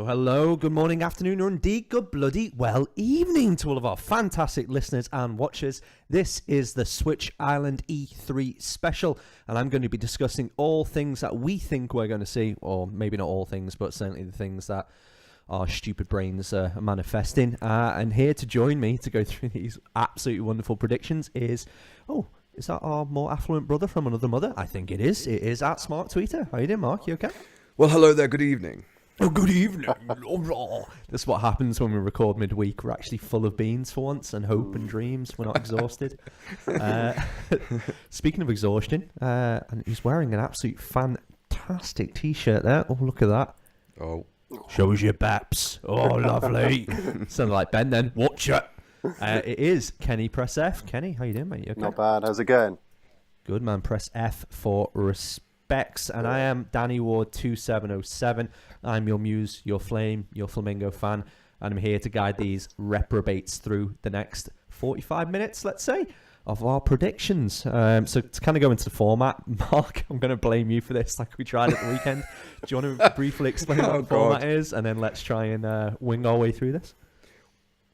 Hello, good morning, afternoon, or indeed good bloody well evening to all of our fantastic listeners and watchers. This is the Switch Island E3 special, and I'm going to be discussing all things that we think we're going to see, or maybe not all things, but certainly the things that our stupid brains are manifesting. And here to join me to go through these absolutely wonderful predictions is that our more affluent brother from another mother? I think it is. It is at Smart Tweeter. How you doing, Mark? You okay? Well, hello there. Good evening. Oh, good evening. That's what happens when we record midweek. We're actually full of beans for once and hope and dreams. We're not exhausted. Speaking of exhaustion, and he's wearing an absolute fantastic T-shirt there. Oh, look at that. Oh. Shows your baps. Oh, lovely. Sounded like Ben then. Watch it. It is Kenny Press F. Kenny, how you doing, mate? You okay? Not bad. How's it going? Good, man. Press F for respect. And I am Danny Ward 2707. I'm your muse, your flame, your flamingo fan, and I'm here to guide these reprobates through the next 45 minutes, let's say, of our predictions. So to kind of go into the format, Mark, I'm going to blame you for this, like we tried at the weekend. Do you want to briefly explain what the format is, and then let's try and wing our way through this?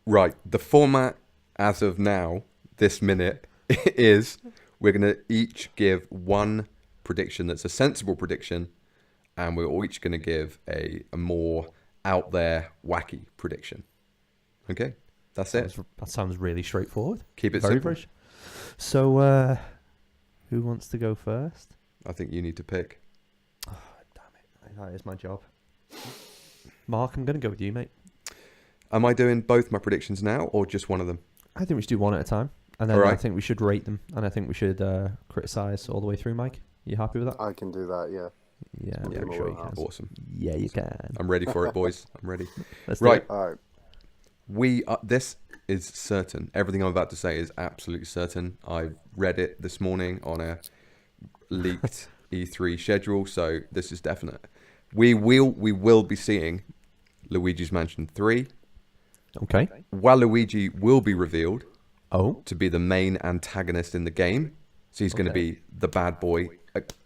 Right. The format as of now, this minute, is we're going to each give one prediction that's a sensible prediction, and we're each going to give a more out there wacky prediction. Okay, that's it. That sounds really straightforward. Keep it simple. So who wants to go first? I think you need to pick. Oh, damn it, that is my job. Mark, I'm going to go with you, mate. Am I doing both my predictions now or just one of them? I think we should do one at a time, and then All right. I think we should rate them, and I think we should criticize all the way through. Mike, you happy with that? I can do that, yeah. Yeah, Yeah, I'm sure you can. Awesome. Yeah, you can. I'm ready for it, boys. I'm ready. Let's do Right. it. All right. We are, this is certain. Everything I'm about to say is absolutely certain. I read it this morning on a leaked E3 schedule, so this is definite. We will be seeing Luigi's Mansion 3. Okay. Waluigi will be revealed Oh. to be the main antagonist in the game. So he's going to be the bad boy.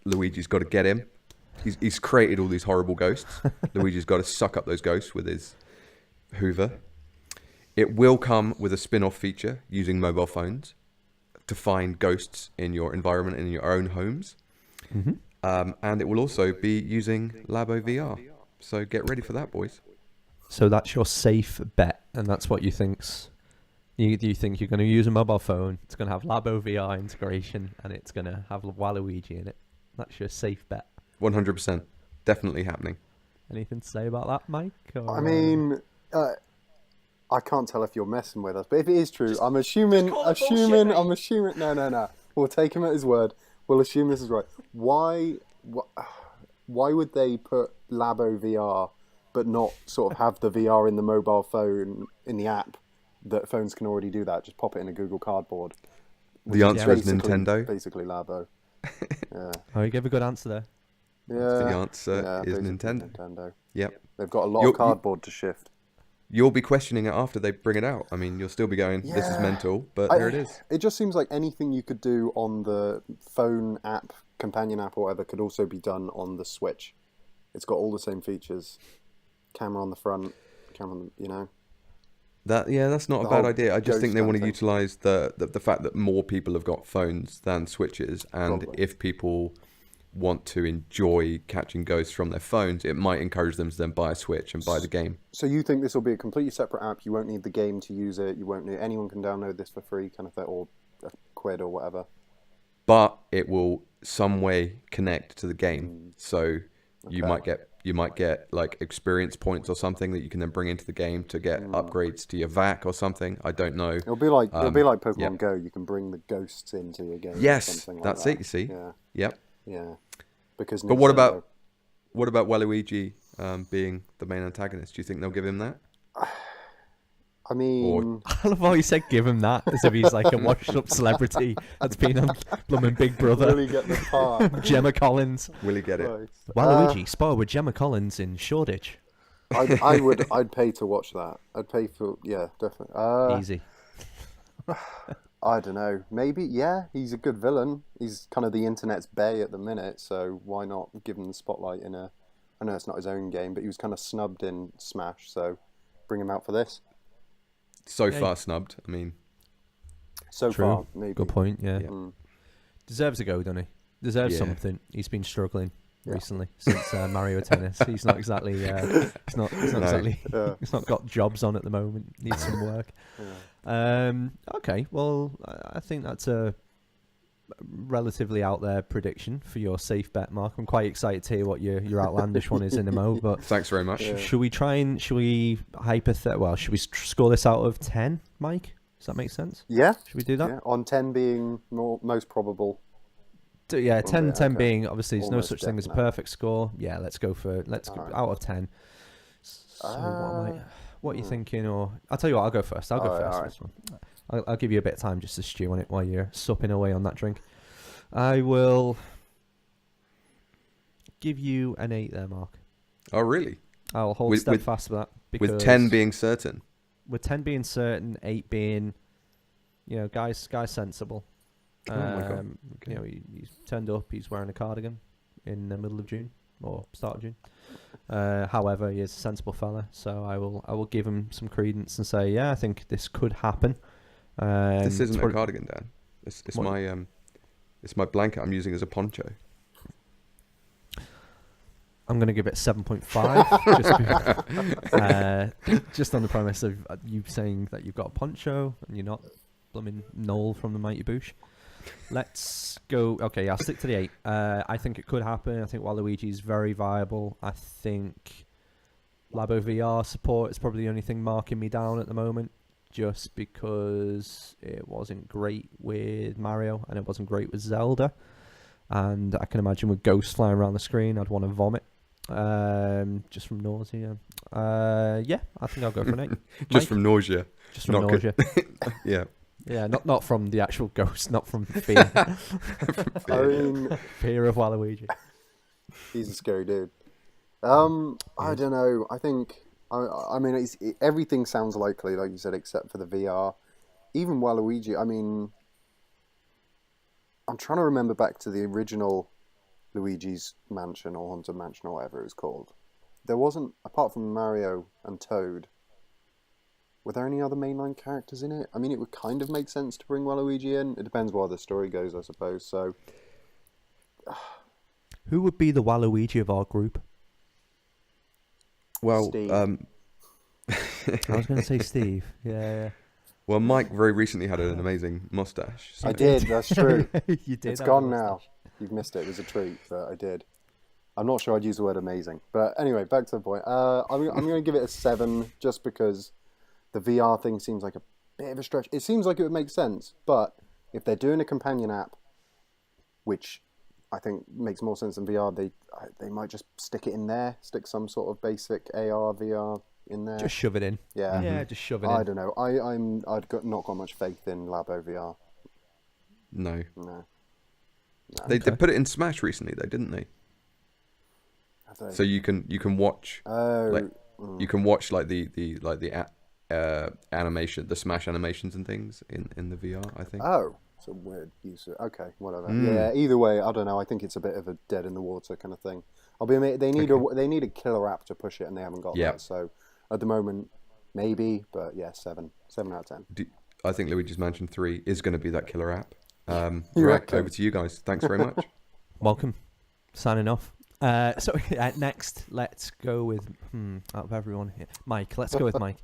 Luigi's got to get him. He's created all these horrible ghosts. Luigi's got to suck up those ghosts with his Hoover. It will come with a spin-off feature using mobile phones to find ghosts in your environment and in your own homes. Mm-hmm. And it will also be using Labo VR. So get ready for that, boys. So that's your safe bet, and that's what you think's. You think you're going to use a mobile phone? It's going to have Labo VR integration, and it's going to have Waluigi in it. That's your safe bet. 100%. Definitely happening. Anything to say about that, Mike? Or, I mean, I can't tell if you're messing with us, but if it is true, I'm assuming. No. We'll take him at his word. We'll assume this is right. Why would they put Labo VR, but not sort of have the VR in the mobile phone in the app? That phones can already do that. Just pop it in a Google Cardboard. The answer is Nintendo. Basically Labo. Yeah. Oh, you gave a good answer there. Yeah. The answer is Nintendo. Yep. They've got a lot of cardboard to shift. You'll be questioning it after they bring it out. I mean, you'll still be going, this is mental, but there it is. It just seems like anything you could do on the phone app, companion app or whatever, could also be done on the Switch. It's got all the same features. Camera on the front, That's not a bad idea. I just think they want to thing. utilise the fact that more people have got phones than Switches, and Probably. if people want to enjoy catching ghosts from their phones, it might encourage them to then buy a Switch and buy the game. So you think this will be a completely separate app? You won't need the game to use it. You won't need anyone can download this for free, kind of thing, or a quid or whatever. But it will some way connect to the game, so you might get like experience points or something that you can then bring into the game to get upgrades to your VAC or something. I don't know. It'll be like Pokemon Go. You can bring the ghosts into your game. Yes, or something like that's that. it. You see. Yeah. Yep. Yeah. Because. But what about Waluigi being the main antagonist? Do you think they'll give him that? I mean, I love how you said give him that, as if he's like a washed-up celebrity that's been on blooming Big Brother. really get the part. Gemma Collins. Will he get it? Right. Waluigi, spar with Gemma Collins in Shoreditch. I'd pay to watch that. I'd pay for, definitely. Easy. I don't know. Maybe, yeah, he's a good villain. He's kind of the internet's bay at the minute, so why not give him the spotlight in a I know it's not his own game, but he was kind of snubbed in Smash, so bring him out for this. So far snubbed. I mean, so True. far, maybe. Good point. Yeah. Mm. Deserves a go, doesn't he? Deserves something. He's been struggling recently since Mario Tennis. He's not exactly. He's not exactly. He's not got jobs on at the moment. Needs some work. Okay. Well, I think that's a relatively out there prediction for your safe bet, Mark. I'm quite excited to hear what your outlandish one is in a mo. But thanks very much. should we score this out of 10, Mike? Does that make sense? Yeah. Should we do that? Yeah. On 10 being most probable. 10 okay. being obviously there's no Almost such thing as a definite. perfect score. Yeah, let's go for go Alright. out of 10. So what are you thinking? Or I'll tell you what, I'll go first. I'll go first. alright. This one. I'll give you a bit of time just to stew on it while you're supping away on that drink. I will give you an 8 there, Mark. Oh, really? I'll hold steadfast for that. Because With 10 being certain. With 10 being certain, 8 being, guys sensible. Oh my God. Okay. He's turned up. He's wearing a cardigan in the middle of June or start of June. However, he is a sensible fella, so I will give him some credence and say, I think this could happen. This isn't a cardigan, Dan. It's my blanket I'm using as a poncho. I'm going to give it 7.5, just on the premise of you saying that you've got a poncho and you're not blooming Noel from the Mighty Boosh. Let's go. Okay, I'll stick to the 8. I think it could happen. I think Waluigi is very viable. I think Labo VR support is probably the only thing marking me down at the moment, just because it wasn't great with Mario and it wasn't great with Zelda. And I can imagine with ghosts flying around the screen, I'd want to vomit. Just from nausea. I think I'll go for an 8. Just from nausea. Just from nausea. Yeah. Yeah, not from the actual ghost, not from fear. I mean, Fear of Waluigi. he's a scary dude. I don't know. I think. I mean, everything sounds likely, like you said, except for the VR. Even Waluigi. I mean, I'm trying to remember back to the original Luigi's Mansion or Haunted Mansion or whatever it was called. There wasn't, apart from Mario and Toad, were there any other mainline characters in it? I mean, it would kind of make sense to bring Waluigi in. It depends where the story goes, I suppose. So, Who would be the Waluigi of our group? Well, Steve. I was going to say Steve. Yeah. Well, Mike very recently had an amazing mustache. So. I did, that's true. You did. It's gone now. You've missed it. It was a treat, but I did. I'm not sure I'd use the word amazing. But anyway, back to the point. I'm going to give it a 7 just because the VR thing seems like a bit of a stretch. It seems like it would make sense, but if they're doing a companion app, which I think makes more sense than VR, they might just stick it in there, stick some sort of basic AR, VR in there. Just shove it in. Yeah. Yeah, just shove it in. I don't know. Not got much faith in Labo VR. No. No. They put it in Smash recently, though, didn't they? Have they? So you can watch. You can watch like the animation, the Smash animations and things in the VR. I think. Oh, it's a weird use of. Okay, whatever. Yeah. Either way, I don't know. I think it's a bit of a dead in the water kind of thing. I'll be amazed. They need a killer app to push it, and they haven't got that. So at the moment, maybe, but yeah, 7 out of 10. I think Luigi's Mansion 3 is going to be that killer app. You Right, reckon? over to you guys. Thanks very much. Welcome. Signing off. Next, let's go with out of everyone here, Mike. Let's go with Mike.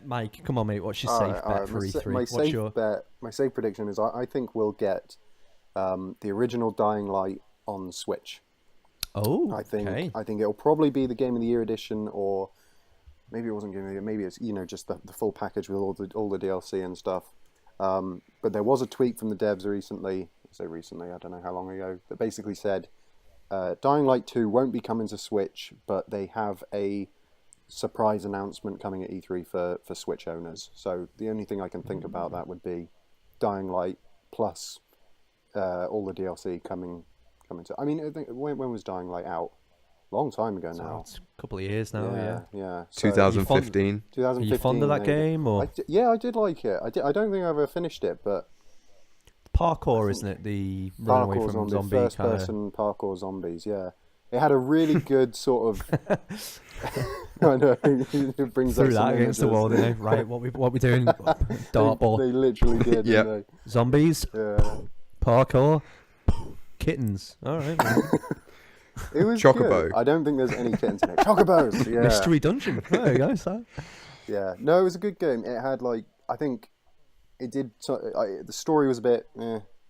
Mike, come on, mate. What's your safe bet for E3? My safe prediction is I think we'll get the original Dying Light on Switch. Oh, I think okay. it'll probably be the Game of the Year edition, or maybe it wasn't Game of the Year. Maybe it's just the full package with all the DLC and stuff. But there was a tweet from the devs recently. So recently, I don't know how long ago, that basically said Dying Light 2 won't be coming to Switch, but they have a surprise announcement coming at E3 for Switch owners. So the only thing I can think about that would be Dying Light plus all the DLC coming to. I mean, I think, when was Dying Light out? Long time ago now. It's a couple of years now. Yeah. So 2015. 2015. Are you fond of that game, or I did like it. I don't think I ever finished it, but parkour, isn't it? The run away parkour from zombie, zombie first kind of. person parkour zombies. Yeah, It had a really good sort of. I know it brings Threw up some that against the images. wall, didn't they? Right, what we doing? Dartboard. They literally did. Yep. Didn't Zombies. they? Yeah. Parkour. Kittens. All right. It was Chocobo. good. I don't think there's any kittens in it. Chocobos. Yeah. Mystery dungeon. There you go. So. Yeah. No, it was a good game. It had like I think it did. The story was a bit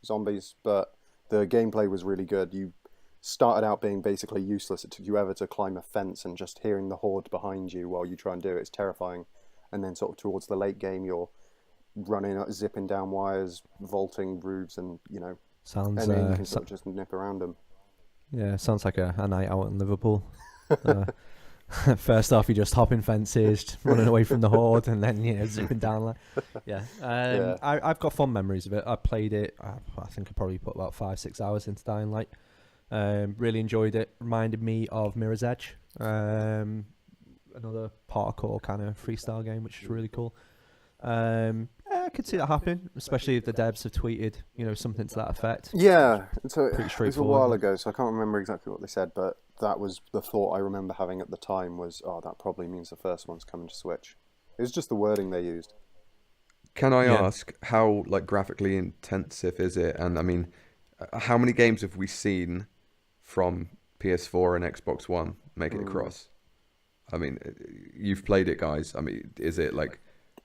zombies, but the gameplay was really good. You started out being basically useless. It took you ever to climb a fence, and just hearing the horde behind you while you try and do it is terrifying. And then sort of towards the late game, you're running, zipping down wires, vaulting roofs, and Sounds. and then you can sort of just nip around them. Yeah, sounds like a night out in Liverpool. First off, you're just hopping fences, running away from the horde, and then zipping down. I've got fond memories of it. I played it. I think I probably put about 5-6 hours into Dying Light. Really enjoyed it. Reminded me of Mirror's Edge, another parkour kind of freestyle game, which is really cool. I could see that happen, especially if the devs have tweeted, something to that effect. Yeah, so Pretty it was a straightforward. while ago, so I can't remember exactly what they said, but that was the thought I remember having at the time was, that probably means the first one's coming to Switch. It was just the wording they used. Can I ask how graphically intensive is it? And I mean, how many games have we seen from PS4 and Xbox One make it across? I mean, you've played it, guys. I mean, is it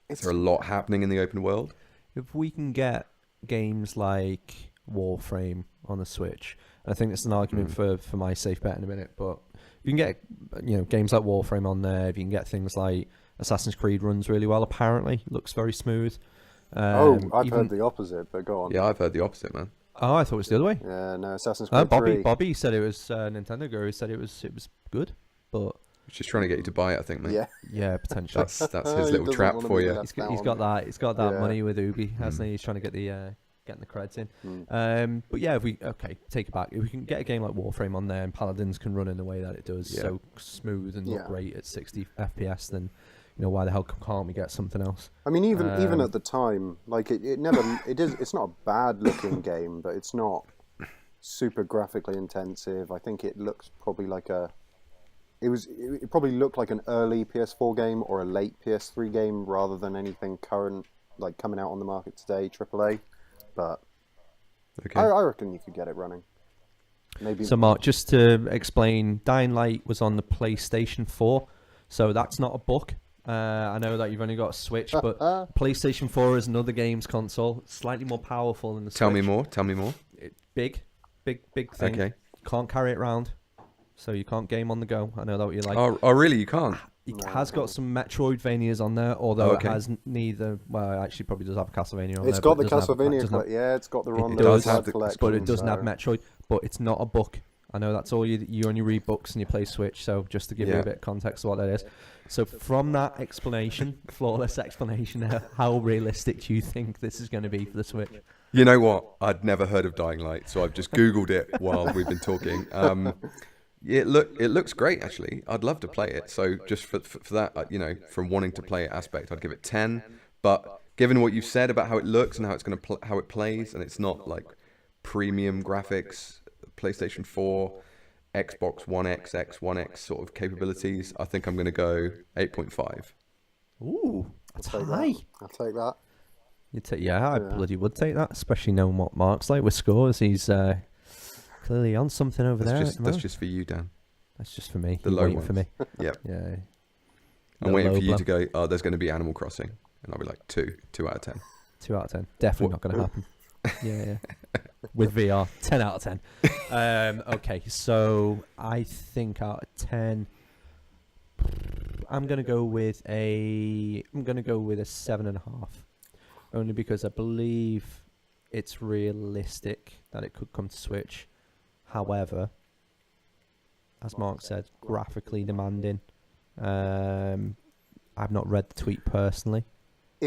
is there a lot happening in the open world? If we can get games like Warframe on the Switch, I think that's an argument for my safe bet in a minute, but you can get games like Warframe on there. If you can get things like Assassin's Creed runs really well, apparently looks very smooth. I've heard the opposite, but go on. Yeah, I've heard the opposite, man. Oh, I thought it was the other way. Yeah, no, Assassin's Creed 3. Bobby said it was Nintendo Guru said it was good, but Just trying to get you to buy it, I think, man. Yeah. potentially. That's He his little doesn't trap wanna for be you. left He's out. got that Yeah. money with Ubi, hasn't he? He's trying to get getting the creds in. But yeah, if we take it back. If we can get a game like Warframe on there and Paladins can run in the way that it does, Yeah. so smooth and look Yeah. great at 60 FPS, then why the hell can't we get something else? I mean, even at the time, it's not a bad looking game, but it's not super graphically intensive. I think it looks probably it probably looked like an early PS4 game or a late PS3 game rather than anything current, coming out on the market today, AAA. But Okay. I reckon you could get it running. Maybe. So Mark, just to explain, Dying Light was on the PlayStation 4, so that's not a book. I know that you've only got a Switch, but PlayStation 4 is another games console, slightly more powerful than the Switch. Tell me more. Big thing. Okay. Can't carry it around, so you can't game on the go. I know that what you like. Oh, really? You can't? It has got some Metroidvanias on there, although okay. it has neither. Well, it actually probably does have a Castlevania on there. It's got the but it doesn't Castlevania, doesn't have- yeah, it's got the Rondo does have the- collection, but it doesn't have so- Metroid. But it's not a book. I know that's all you only read books and you play Switch. So just to give you Yeah. a bit of context of what that is. So from that explanation, flawless explanation, how realistic do you think this is going to be for the Switch? You know what? I'd never heard of Dying Light, so I've just Googled it while we've been talking. It looks great, actually. I'd love to play it. So just for that, from wanting to play it aspect, I'd give it 10. But given what you said about how it looks and how it's going to how it plays, and it's not like premium graphics, PlayStation 4, Xbox One X, One X sort of capabilities, I think I'm going to go 8.5. Ooh, that's I'll take high. that. I'll take that. I bloody would take that, especially knowing what Mark's like with scores. He's clearly on something over there. That's just for you, Dan. That's just for me. The He's low waiting ones. for me. Yep. Yeah. I'm waiting for you to go, there's going to be Animal Crossing. And I'll be like, 2 out of 10. 2 out of 10. Definitely not going to happen. Yeah. With VR, 10 out of 10. Okay, so I think out of 10, I'm gonna go with a 7.5, only because I believe it's realistic that it could come to Switch. However, as Mark said, graphically demanding. I've not read the tweet personally,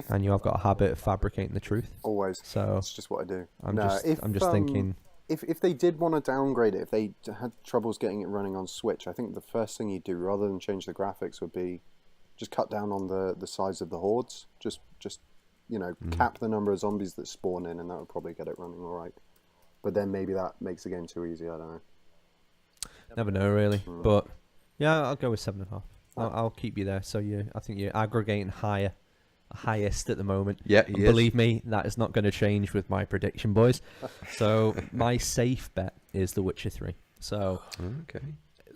and I've got a habit of fabricating the truth. Always. So That's just what I do. I'm just thinking. If they did want to downgrade it, if they had troubles getting it running on Switch, I think the first thing you'd do, rather than change the graphics, would be just cut down on the size of the hordes. Just cap the number of zombies that spawn in, and that would probably get it running all right. But then maybe that makes the game too easy. I don't know. Never know, really. Mm. But yeah, I'll go with 7.5. I'll keep you there. So I think you're aggregating highest at the moment. Yeah, And he believe me, that is not going to change with my prediction, boys. So my safe bet is The Witcher 3. So Okay.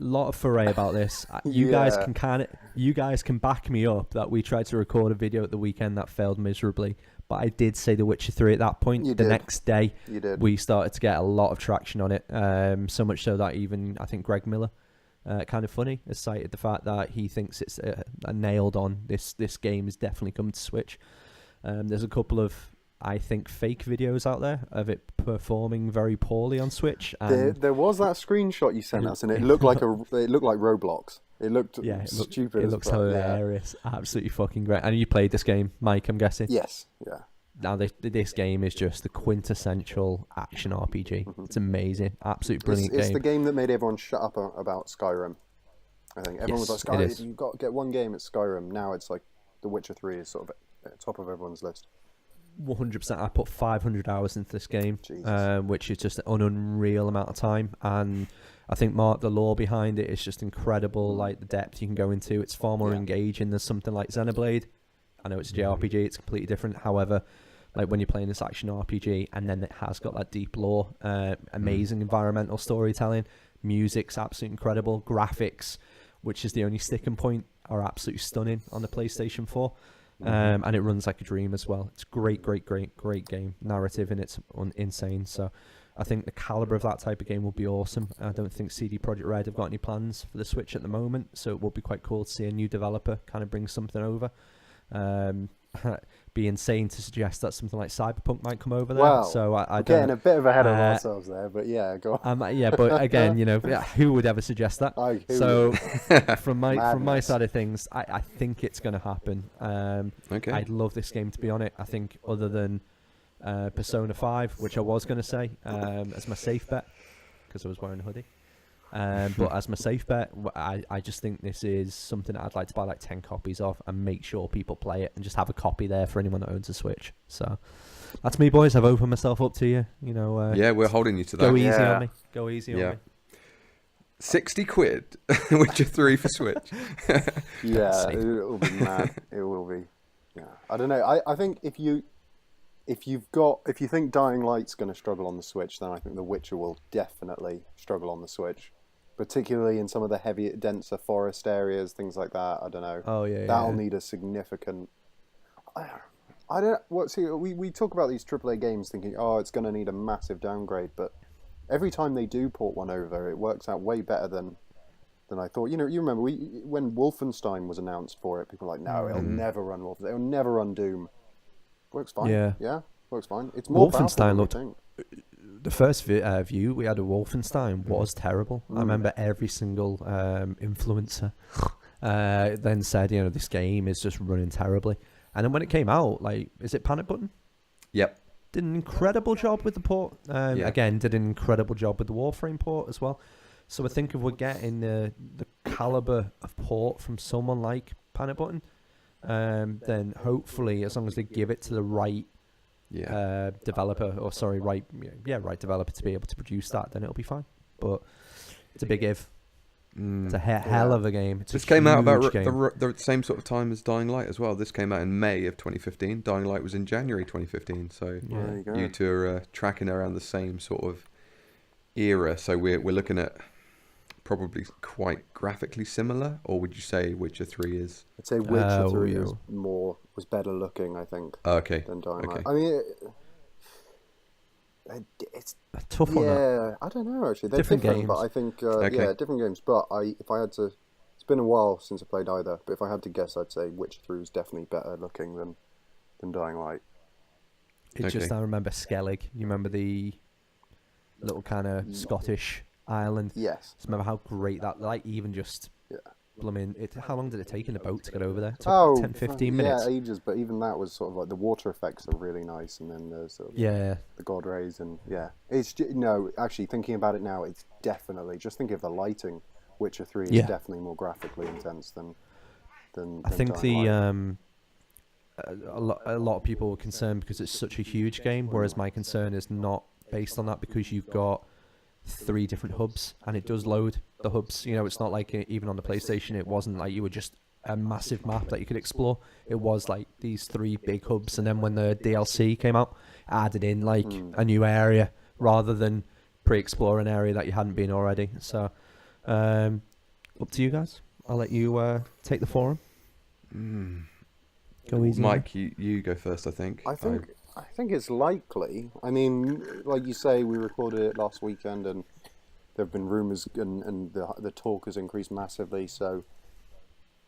a lot of foray about this. You guys Yeah. you guys can back me up that we tried to record a video at the weekend that failed miserably. But I did say The Witcher 3 at that point. You The did. next day, You did. we started to get a lot of traction on it. So much so that even, I think, Greg Miller, kind of funny, has cited the fact that he thinks it's a nailed on. This game is definitely coming to Switch. There's a couple of, I think, fake videos out there of it performing very poorly on Switch. And There was that screenshot you sent us, and it looked like Roblox. It looked stupid. It as looks fuck, hilarious. Absolutely fucking great. And you played this game, Mike, I'm guessing? Yes. Yeah. Now, this game is just the quintessential action RPG. It's amazing. Absolute brilliant It's game. the game that made everyone shut up about Skyrim. I think everyone was Yes, like, it Skyrim, is. you've got to get one game at Skyrim. Now it's like The Witcher 3 is sort of at the top of everyone's list. 100%. I put 500 hours into this game, Jesus. which is just an unreal amount of time. And I think, Mark, the lore behind it is just incredible. Like the depth you can go into, it's far more engaging than something like Xenoblade. I know it's a JRPG, it's completely different. However, like when you're playing this action RPG, and then it has got that deep lore, amazing environmental storytelling, music's absolutely incredible, graphics, which is the only sticking point, are absolutely stunning on the PlayStation 4. And it runs like a dream as well. It's great game. Narrative in it's insane. So I think the caliber of that type of game will be awesome. I don't think CD Projekt Red have got any plans for the Switch at the moment, so it will be quite cool to see a new developer kind of bring something over. Be insane to suggest that something like Cyberpunk might come over there. Wow. So I We're don't. getting a bit of ahead of ourselves there, but yeah, go on. Yeah, but again, who would ever suggest that? Who would? From my Madness. side of things, I think it's going to happen. Okay. I'd love this game to be on it. I think other than Persona 5, which I was going to say as my safe bet because I was wearing a hoodie. But as my safe bet, I just think this is something that I'd like to buy like 10 copies of and make sure people play it and just have a copy there for anyone that owns a Switch. So that's me, boys. I've opened myself up to you. Yeah, we're holding you to that. Go easy Yeah. on me. Go easy on me. 60 quid, Witcher 3 for Switch. Yeah, sake. it'll be mad. It will be. Yeah, I don't know. I think if you think Dying Light's going to struggle on the Switch, then I think The Witcher will definitely struggle on the Switch, particularly in some of the heavy, denser forest areas, things like that. I don't know. Oh yeah. That'll need a significant. I don't. What? See, we talk about these AAA games thinking, oh, it's going to need a massive downgrade, but every time they do port one over, it works out way better than I thought. You remember when Wolfenstein was announced for it, people were like, no, it'll never run Wolfenstein. It'll never run Doom. Works fine. Yeah. Works fine. It's more powerful Wolfenstein than we looked. think. The first view we had of Wolfenstein was terrible. I remember every single influencer then said, this game is just running terribly. And then when it came out, like, is it Panic Button? Yep. Did an incredible job with the port. Again, did an incredible job with the Warframe port as well. So I think if we're getting the caliber of port from someone like Panic Button, then hopefully, as long as they give it to the right developer, right developer to be able to produce that, then it'll be fine. But it's a big if. It's a hell of a game. This came out about the same sort of time as Dying Light as well. This came out in May of 2015. Dying Light was in January 2015. So There you go. you two are tracking around the same sort of era. So we're looking at probably quite graphically similar, or would you say Witcher 3 is? I'd say Witcher 3 yeah. was better looking, I think, Okay. than Dying Light. Okay. I mean, it's A tough one. That. I don't know actually. They're Different different, but games. I think Okay. different games. But if I had to, it's been a while since I played either. But if I had to guess, I'd say Witcher 3 is definitely better looking than Dying Light. It's just, I remember Skellig. You remember the little kind of Scottish island? Yes. Just remember how great that, like, even just Yeah. blooming. How long did it take in the boat to get over there? It took 10, 15 minutes. Yeah, ages. But even that was sort of like the water effects are really nice, and then there's sort of Yeah. the god rays, and it's actually thinking about it now, it's definitely just think of the lighting. Witcher 3 is definitely more graphically intense than I think Dying Light. a lot of people were concerned because it's such a huge game, whereas my concern is not based on that, because you've got 3 different hubs, and it does load the hubs. It's not like even on the PlayStation, it wasn't like you were just a massive map that you could explore. It was like these 3 big hubs, and then when the DLC came out, added in like a new area rather than pre-explore an area that you hadn't been already. So up to you guys. I'll let you take the forum. Go easy, Mike. You go first. I think it's likely. I mean, like you say, we recorded it last weekend, and there have been rumours, and the talk has increased massively. So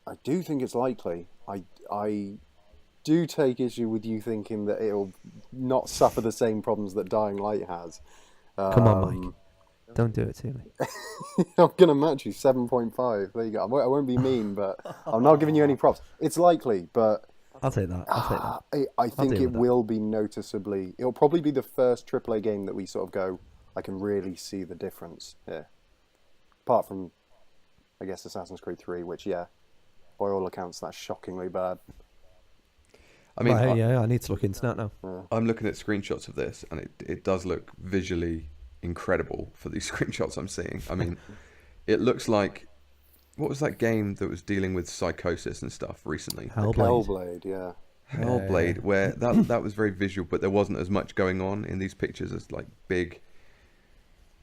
I do think it's likely. I do take issue with you thinking that it'll not suffer the same problems that Dying Light has. Come on, Mike. Don't do it to me. I'm going to match you, 7.5. There you go. I won't be mean, but I'm not giving you any props. It's likely, but I'll take that. I think it will be noticeably... It'll probably be the first AAA game that we sort of go, I can really see the difference here. Apart from, I guess, Assassin's Creed 3, which, yeah, by all accounts, that's shockingly bad. I mean, I need to look into that now. I'm looking at screenshots of this, and it does look visually incredible for these screenshots I'm seeing. I mean, it looks like... What was that game that was dealing with psychosis and stuff recently? Hellblade, yeah. Hellblade, where that was very visual, but there wasn't as much going on in these pictures as like big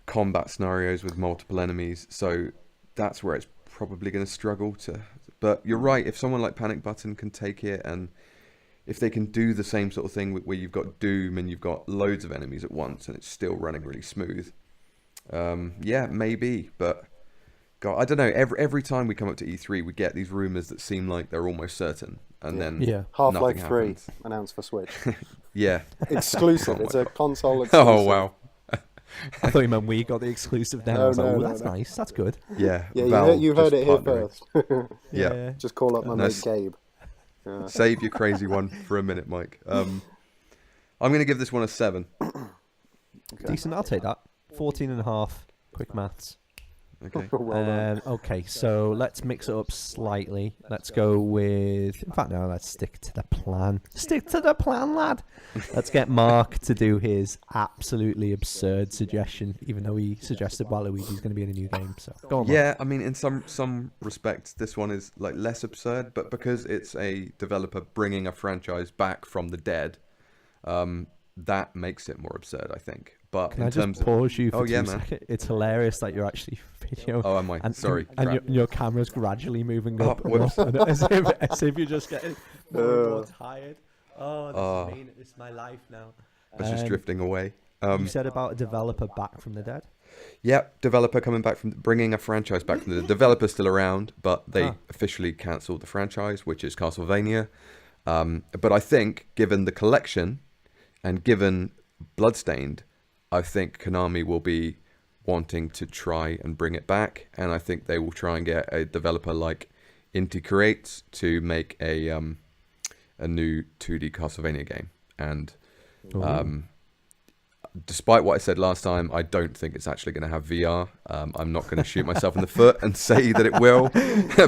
combat scenarios with multiple enemies. So that's where it's probably going to struggle to... But you're right, if someone like Panic Button can take it, and if they can do the same sort of thing where you've got Doom and you've got loads of enemies at once and it's still running really smooth, yeah, maybe. But God, I don't know. Every time we come up to E3, we get these rumors that seem like they're almost certain, and then Half-Life 3 happens. announced for Switch. Yeah, exclusive. It's a console exclusive. Oh wow. I thought you meant we got the exclusive then. I was like, that's nice. That's good. Yeah, you heard it here partnering. first. Yeah. Just call up my mate Gabe. Yeah. Save your crazy one for a minute, Mike. I'm going to give this one a 7. Okay. Decent. I'll take that. 14.5. Quick maths. Okay. Well done. Okay, so let's mix it up slightly. Let's go with... In fact, no, let's stick to the plan. Stick to the plan, lad. Let's get Mark to do his absolutely absurd suggestion, even though he suggested Waluigi's going to be in a new game. So go on, Mark. Yeah, I mean, in some respects, this one is like less absurd, but because it's a developer bringing a franchise back from the dead, that makes it more absurd, I think. But Can I just pause you for 2 seconds? It's hilarious that you're actually video. Oh, am I? Sorry. And your camera's gradually moving up, and up and as if you're just getting more and more tired. Oh, this is mean. This is my life now. It's just drifting away. You said about a developer back from the dead? Yep, developer coming back from... Bringing a franchise back from the dead. Developer's still around, but they officially cancelled the franchise, which is Castlevania. But I think, given the collection and given Bloodstained, I think Konami will be wanting to try and bring it back, and I think they will try and get a developer like Inti Creates to make a new 2D Castlevania game. And despite what I said last time, I don't think it's actually going to have VR. I'm not going to shoot myself in the foot and say that it will,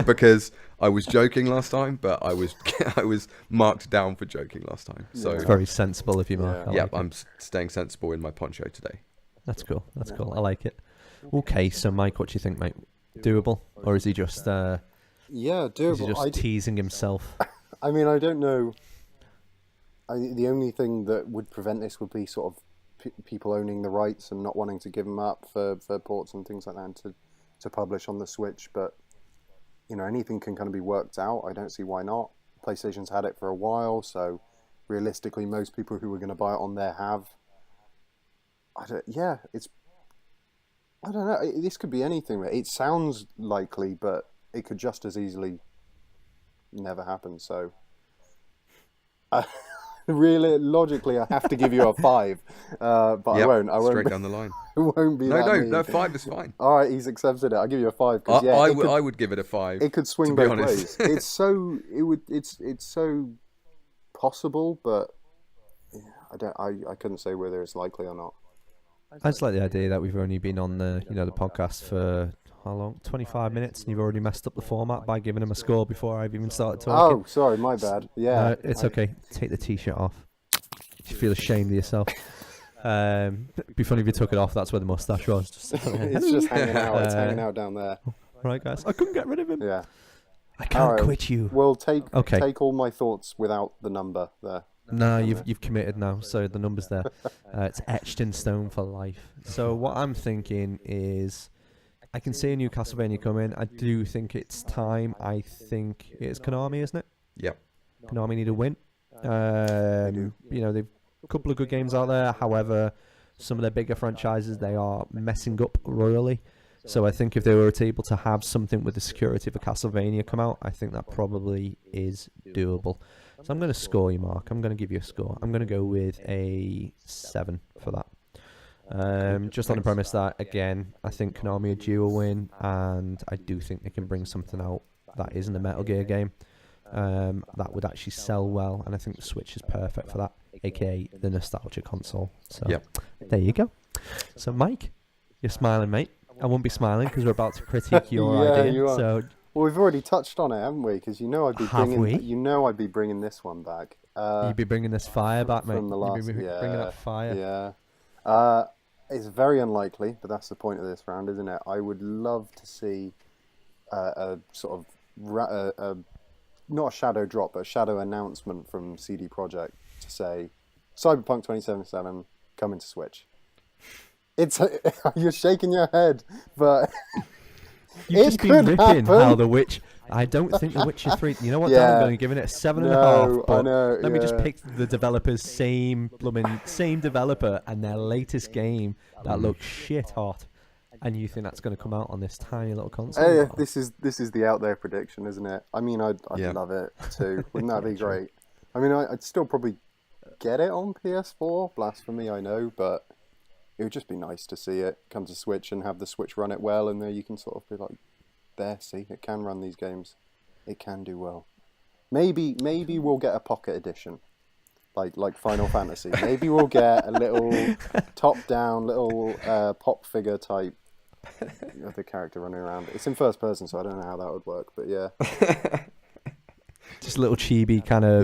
because I was joking last time, but I was marked down for joking last time. So it's very sensible of you, Mark. Yeah, I'm staying sensible in my poncho today. That's cool. That's cool. I like it. Okay, so Mike, what do you think, mate? Doable, or is he just doable? Is he just teasing himself? I mean, I don't know. The only thing that would prevent this would be sort of people owning the rights and not wanting to give them up for ports and things like that, and to publish on the Switch. But anything can kind of be worked out. I don't see why not. PlayStation's had it for a while, so realistically, most people who are going to buy it on there have. I don't know. This could be anything. It sounds likely, but it could just as easily never happen. So, really, logically, I have to give you a 5, but I won't. Straight down the line. It won't be. No, 5 is fine. All right, he's accepted it. I'll give you a 5. I would give it a 5. It could swing both ways. It's so possible, but I couldn't say whether it's likely or not. I just like the idea that we've only been on the the podcast for how long? 25 minutes, and you've already messed up the format by giving him a score before I've even started talking. Oh, sorry, my bad. Yeah, it's okay. Take the t-shirt off. You feel ashamed of yourself. Be funny if you took it off. That's where the mustache was. Just It's just hanging out. It's hanging out down there. Right, guys. I couldn't get rid of him. Yeah. I can't Alright, quit you. We'll take all my thoughts without the number there. No, you've committed now, so the number's there. It's etched in stone for life. So what I'm thinking is, I can see a new Castlevania coming. I do think it's time. I think it's Konami, isn't it? Yep. Konami need a win. You know, they've a couple of good games out there. However, some of their bigger franchises, they are messing up royally. So I think if they were able to have something with the security of a Castlevania come out, I think that probably is doable. So I'm going to score you, Mark. I'm going to give you a score. I'm going to go with a 7 for that. Just on the premise that, again, I think Konami are due a win, and I do think they can bring something out that isn't a Metal Gear game that would actually sell well, and I think the Switch is perfect for that, aka the nostalgia console. So there you go. So Mike, you're smiling, mate. I won't be smiling because we're about to critique your idea. You are. So well, we've already touched on it, haven't we? Because I'd be bringing this one back. You'd be bringing this fire back, mate. From the last, You'd be bringing that fire. Yeah. It's very unlikely, but that's the point of this round, isn't it? I would love to see a sort of not a shadow drop, but a shadow announcement from CD Projekt to say Cyberpunk 2077 coming to Switch. You're shaking your head, but you've just been ripping how The Witch. I don't think The Witcher 3. You know what? Dan, I'm going to give it a 7.5. But I know. Let me just pick the developer's same developer and their latest game that looks shit hot, and you think that's going to come out on this tiny little console? Hey, this is the out there prediction, isn't it? I mean, I'd love it too. Wouldn't that be great? I mean, I'd still probably get it on PS4. Blasphemy, I know, but it would just be nice to see it come to Switch and have the Switch run it well, and there you can sort of be like, there, see, it can run these games. It can do well. Maybe we'll get a pocket edition, like Final Fantasy. Maybe we'll get a little top-down, little pop figure type of the character running around. It's in first person, so I don't know how that would work, but yeah. Just a little chibi kind of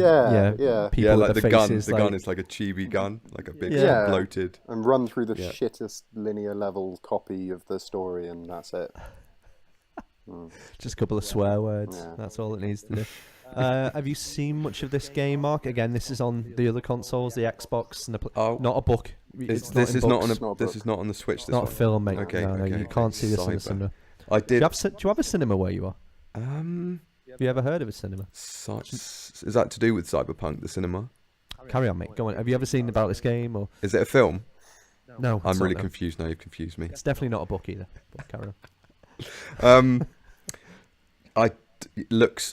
people like with the gun. faces, The like, gun is like a chibi gun, like a big bloated. And run through the shittest linear level copy of the story, and that's it. Just a couple of swear words. Yeah. That's all it needs to do. Have you seen much of this game, Mark? Again, this is on the other consoles, the Xbox, and not a book. This is not on the Switch. It's not a film, mate. Okay, no, you can't see this in the cinema. I did. Do you have a cinema where you are? Have you ever heard of a cinema? Is that to do with Cyberpunk, the cinema? Carry on, mate. Go on. Have you ever seen about this game, or is it a film? No. I'm really confused now. You've confused me. It's definitely not a book either. But carry on.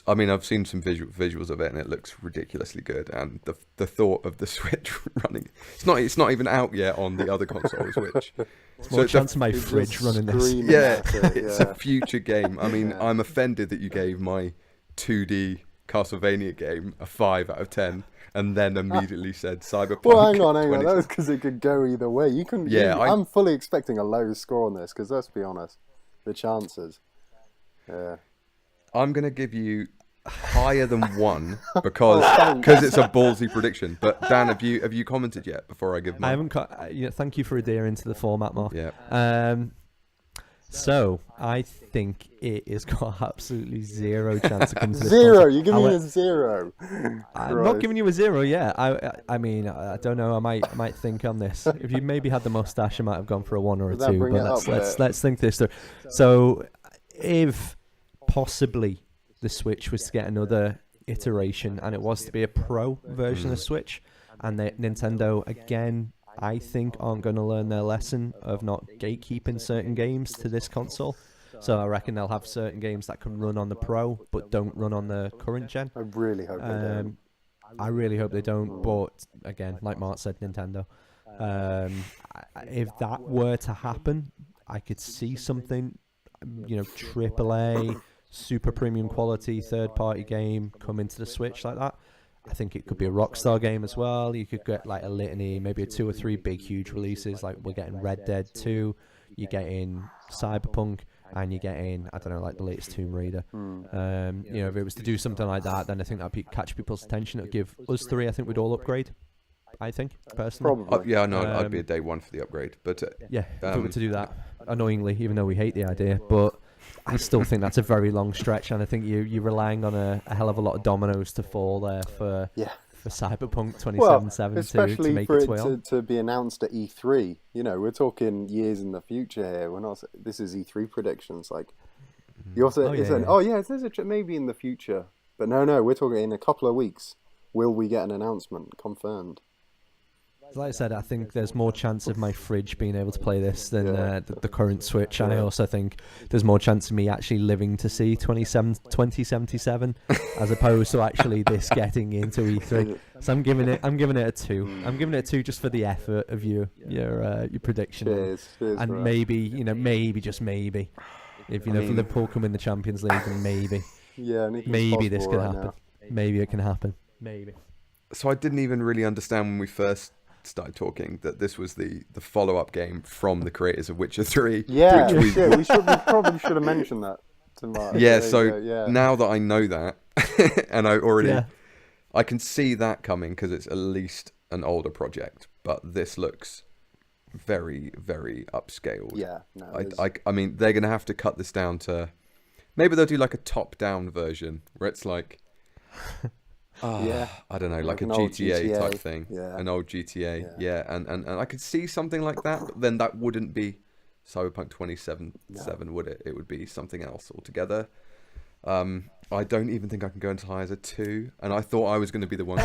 I mean, I've seen some visuals of it, and it looks ridiculously good. And the thought of the Switch running, it's not even out yet on the other consoles. Which it's more chance of my fridge running this. Yeah, it's a future game. I mean, I'm offended that you gave my 2D Castlevania game a 5 out of 10, and then immediately said Cyberpunk. Well, hang on. That was because it could go either way. You couldn't. Yeah, I'm fully expecting a low score on this because let's be honest, the chances. Yeah. I'm going to give you higher than 1 because it's a ballsy prediction. But Dan, have you commented yet before I give mine? I haven't. Thank you for adhering to the format, Mark. Yeah. So I think it has got absolutely zero chance to come to this. Zero? You're giving me a 0? I'm not giving you a 0 yet. I mean, I don't know. I might think on this. If you maybe had the mustache, I might have gone for a 1 or a 2. But let's think this through. So if possibly the Switch was to get another iteration and it was to be a pro version of Switch, and Nintendo again, I think, aren't going to learn their lesson of not gatekeeping certain games to this console. So I reckon they'll have certain games that can run on the Pro but don't run on the current gen. I really hope they don't. I really hope they don't, but again, like Mark said, Nintendo. If that were to happen, I could see something, AAA, super premium quality third-party game come into the Switch like that. I think it could be a Rockstar game as well. You could get like a litany, maybe 2 or 3 big, huge releases. Like we're getting Red Dead 2, you're getting Cyberpunk, and you're getting, I don't know, like the latest Tomb Raider. If it was to do something like that, then I think that'd catch people's attention. It'd give us 3, I think we'd all upgrade. I think, personally. Probably. Yeah, no, I'd be a day one for the upgrade. But Yeah, if we were to do that, annoyingly, even though we hate the idea, but I still think that's a very long stretch, and I think you're relying on a hell of a lot of dominoes to fall there for Cyberpunk 2077 especially to make for its way on. to be announced at E3. You know, we're talking years in the future here. We're not. This is E3 predictions. Like you're saying, there's maybe in the future, but no, we're talking in a couple of weeks. Will we get an announcement confirmed? Like I said, I think there's more chance of my fridge being able to play this than the current Switch, and I also think there's more chance of me actually living to see 2077 as opposed to actually this getting into E3. So I'm giving it a 2. I'm giving it a 2 just for the effort of your prediction. Cheers, and maybe just maybe, if Liverpool come in the Champions League, then maybe this could happen. Now. Maybe it can happen. Maybe. So I didn't even really understand when we first started talking that this was the follow-up game from the creators of Witcher 3. Yeah, we probably should have mentioned that to Mark. Now that I know that, and I can see that coming because it's at least an older project, but this looks very, very upscaled. Yeah, no, I mean, they're going to have to cut this down to, maybe they'll do like a top-down version where it's like, I don't know, like a GTA type thing, an old GTA, and I could see something like that, but then that wouldn't be Cyberpunk 2077, would it? It would be something else altogether. I don't even think I can go into high as a 2, and I thought I was going to be the one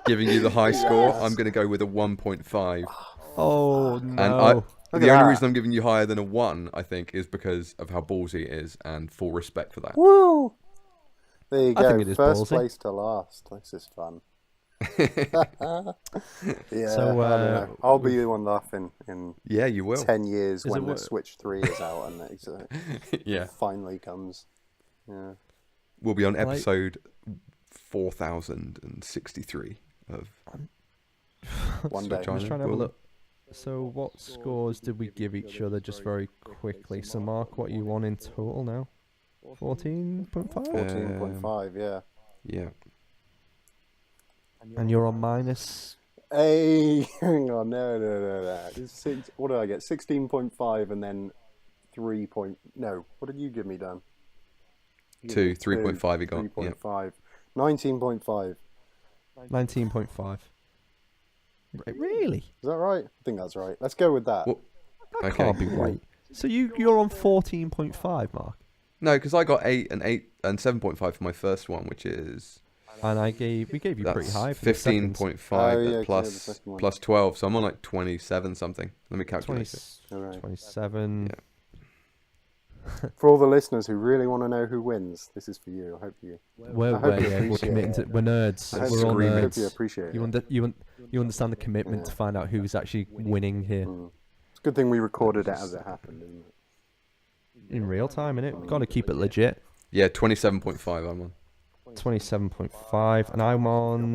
giving you the high score. I'm going to go with a 1.5. Oh no! And the only reason I'm giving you higher than a 1, I think, is because of how ballsy it is, and full respect for that. Woo! There you I go. think it is First ballsy. place to last. This is fun. So, I don't know. I'll be the one laughing in you will. 10 years Is when it the what- Switch 3 is out and it finally comes. Yeah. We'll be on episode 4063 of One Switch day. I'm just Island. trying to have a look. So what scores did we give each other just very quickly? So Mark, what are you on in total now? 14.5? 14.5, yeah. Yeah. And you're on minus... Hey, hang on, no. What did I get? 16.5 and then 3. No, what did you give me, Dan? 3.5 you got. 3.5. 19.5. 19.5. Really? Is that right? I think that's right. Let's go with that. Well, That okay. can't be right. So you're on 14.5, Mark. No, because I got 8 and 7.5 for my first one, which is And we gave you pretty that's high for the second. 15.5 the second one. plus 12, so I'm on like 27 something. Let me calculate it. All right. 27. For all the listeners who really want to know who wins, this is for you. I hope you. We're I hope you we're appreciate committing to. We're nerds. I hope We're all you, I hope nerds. you appreciate You it. you understand the commitment to find out who's actually winning here It's a good thing we recorded it as it happened, isn't it? in real time, innit? Got to keep it legit. Yeah, 27.5 I'm on. 27.5, and I'm on.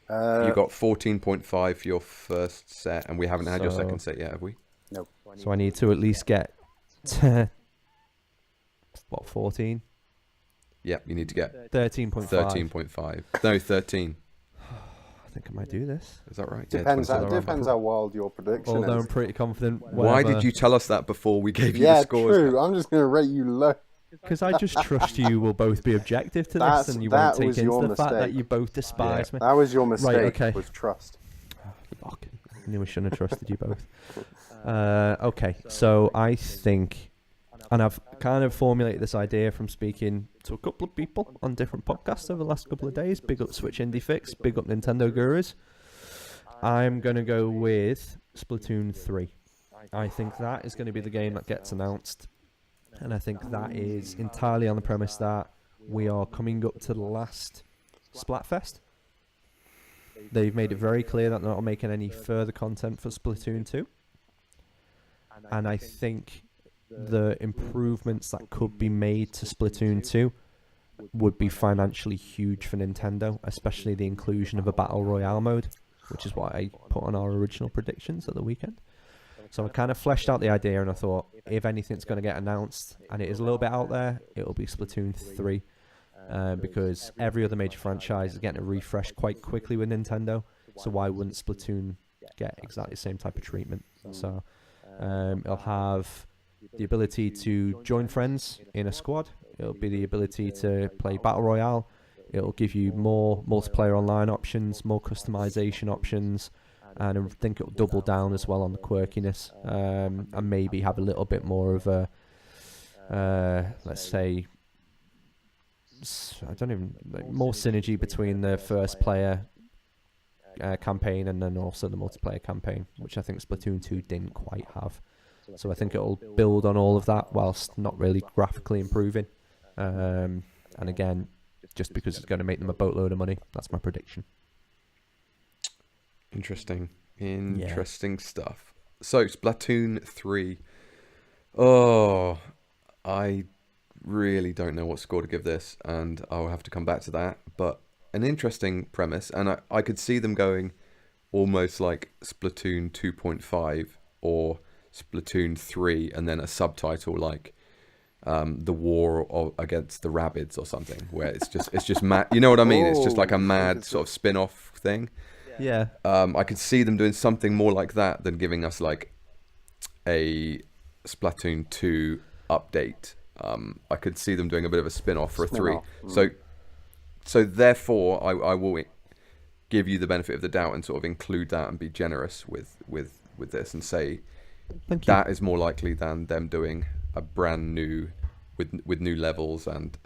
You got 14.5 for your first set, and we haven't had your So- second set yet, have we? No. So I need to at least get to, what, 14? Yeah, you need to get 13.5. 13.5. No, 13. I think I might do this. Is that right? Depends. Yeah, How, 27. depends how wild your prediction Although is. I'm pretty confident. Why did you tell us that before we gave you the Yeah, scores? true. I'm just going to rate you low. Because I just trust you will both be objective to That's- this, and you that won't was take into your the fact that mistake. you both despise me. That was your mistake. okay. Was trust. Fuck. I knew I shouldn't have trusted you both. Okay, so I think, and I've kind of formulated this idea from speaking to a couple of people on different podcasts over the last couple of days. Big up Switch Indie Fix, big up Nintendo Gurus. I'm going to go with Splatoon 3. I think that is going to be the game that gets announced. And I think that is entirely on the premise that we are coming up to the last Splatfest. They've made it very clear that they're not making any further content for Splatoon 2. And I think the improvements that could be made to Splatoon 2 would be financially huge for Nintendo, especially the inclusion of a Battle Royale mode, which is what I put on our original predictions at the weekend. So I kind of fleshed out the idea, and I thought, if anything's going to get announced, and it is a little bit out there, it'll be Splatoon 3. because every other major franchise is getting a refresh quite quickly with Nintendo. So why wouldn't Splatoon get exactly the same type of treatment? So it'll have the ability to join friends in a squad. It'll be the ability to play Battle Royale. It'll give you more multiplayer online options, more customization options, and I think it'll double down as well on the quirkiness, and maybe have a little bit more of a, let's say, more synergy between the first player campaign and then also the multiplayer campaign, which I think Splatoon 2 didn't quite have. So I think it'll build on all of that whilst not really graphically improving. And again, just because it's going to make them a boatload of money. That's my prediction. Interesting stuff. So Splatoon 3. Oh, I really don't know what score to give this, and I'll have to come back to that. But an interesting premise, and I could see them going almost like Splatoon 2.5 or Splatoon 3, and then a subtitle like the war against the Rabbids or something, where it's just mad. You know what I mean? It's just like a mad sort of spin-off thing. Yeah. I could see them doing something more like that than giving us like a Splatoon 2 update. I could see them doing a bit of a spin-off for a 3. So therefore, I will give you the benefit of the doubt and sort of include that and be generous with this and say that is more likely than them doing a brand new with new levels, and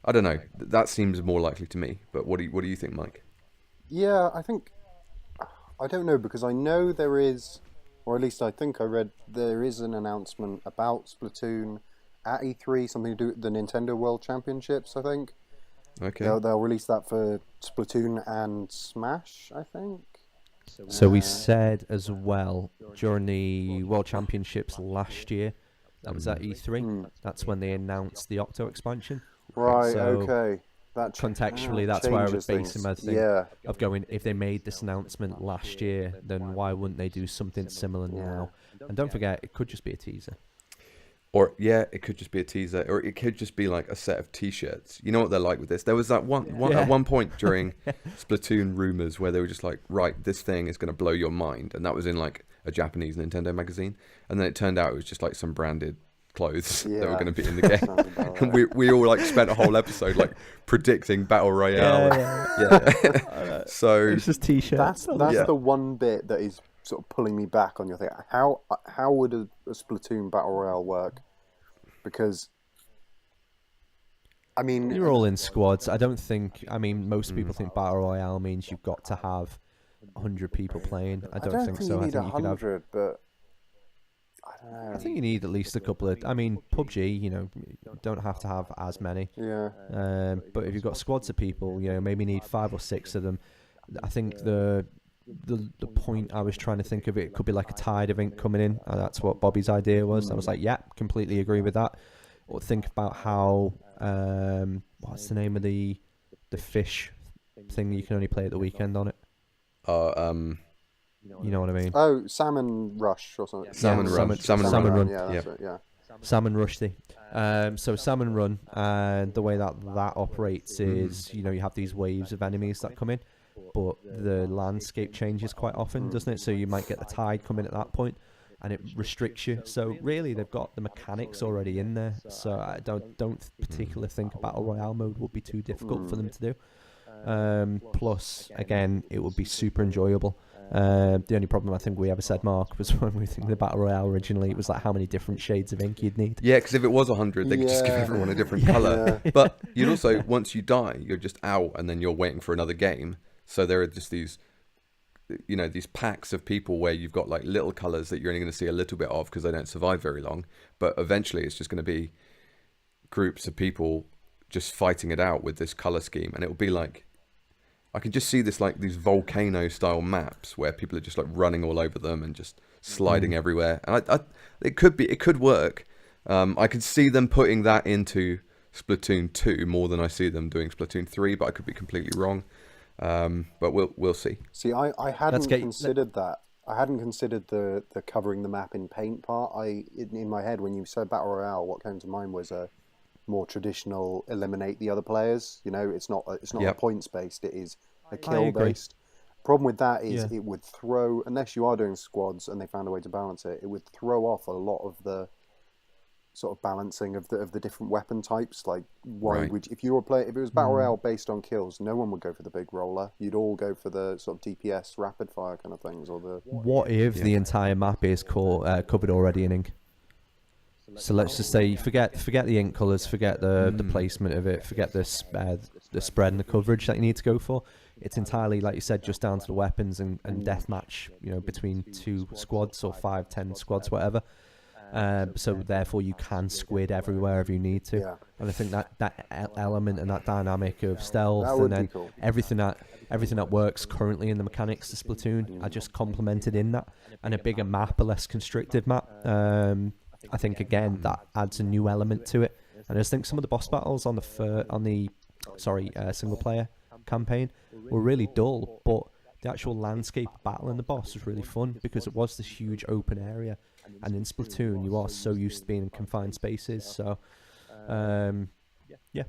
I don't know. That seems more likely to me. But what do you think, Mike? Yeah, I don't know, because I know there is, or at least I think I read there is an announcement about Splatoon at E3, something to do with the Nintendo World Championships, I think. Okay. They'll release that for Splatoon and Smash, I think. So we said as well during the World Championships last year, that was at E3. That's when they announced the Octo expansion. Right. So okay. That contextually, that's where I was basing my thing of going. Yeah. If they made this announcement last year, then why wouldn't they do something similar now? And don't forget, it could just be a teaser. Or it could just be a teaser, or it could just be like a set of T-shirts. You know what they're like with this. There was that one at one point during Splatoon rumors where they were just like, right, this thing is going to blow your mind, and that was in like a Japanese Nintendo magazine, and then it turned out it was just like some branded clothes that were going to be in the game, and we all like spent a whole episode like predicting Battle Royale. Yeah. So it's just T-shirts. That's the one bit that is sort of pulling me back on your thing. How would a Splatoon Battle Royale work? Because I mean, you're all in squads. I don't think. I mean, most people think Battle Royale means you've got to have 100 people playing. I don't think so. You need I think 100, but I don't know. I think you need at least a couple of. I mean, PUBG, you don't have to have as many. Yeah. But if you've got squads of people, maybe you need 5 or 6 of them. I think the point I was trying to think of, it could be like a tide event coming in. That's what Bobby's idea was. I was like, yeah, completely agree with that. Or think about how what's the name of the fish thing you can only play at the weekend on it? You know what I mean? Oh, Salmon Rush or something. Salmon Run. Salmon Run. Yeah, that's it, yeah. Salmon Rushdie. So Salmon Run, and the way that operates is, you have these waves of enemies that come in, but the landscape changes quite often, doesn't it? So you might get the tide coming at that point, and it restricts you. So really, they've got the mechanics already in there. So I don't particularly think a Battle Royale mode would be too difficult for them to do. Plus, again, it would be super enjoyable. The only problem I think we ever said, Mark, was when we were thinking the Battle Royale originally, it was like how many different shades of ink you'd need. Yeah, because if it was 100, they could just give everyone a different colour. Yeah. But you'd also, once you die, you're just out, and then you're waiting for another game. So there are just these, these packs of people where you've got like little colours that you're only going to see a little bit of because they don't survive very long. But eventually it's just going to be groups of people just fighting it out with this colour scheme. And it will be like, I can just see this like these volcano style maps where people are just like running all over them and just sliding everywhere. And it could work. I could see them putting that into Splatoon 2 more than I see them doing Splatoon 3, but I could be completely wrong. But we'll see. See, I hadn't considered that. I hadn't considered the covering the map in paint part. In my head, when you said Battle Royale, what came to mind was more traditional eliminate the other players. You know, it's not a Yep. points based. It is a I kill agree. based. Problem with that is Yeah. it would throw, unless you are doing squads and they found a way to balance it, it would throw off a lot of the sort of balancing of the different weapon types. Like, why Right. would, if you were playing, if it was battle royale based on kills, no one would go for the big roller. You'd all go for the sort of DPS rapid fire kind of things, or the What if the entire map is covered already in ink? So let's just say forget the ink colors, forget the placement of it, forget the spread and the coverage that you need to go for. It's entirely, like you said, just down to the weapons and deathmatch, you know, between 2 squads or 5, 10 squads, whatever. So therefore you can squid everywhere if you need to. Yeah. And I think that element and that dynamic of stealth, That and would be then cool. everything that works currently in the mechanics of Splatoon are just complemented in that, and a bigger map, a less constricted map. I think again that adds a new element to it. And I just think some of the boss battles on the single player campaign were really dull, but the actual landscape battle in the boss was really fun because it was this huge open area. And in Splatoon, you are so used to being in confined spaces. So, yeah.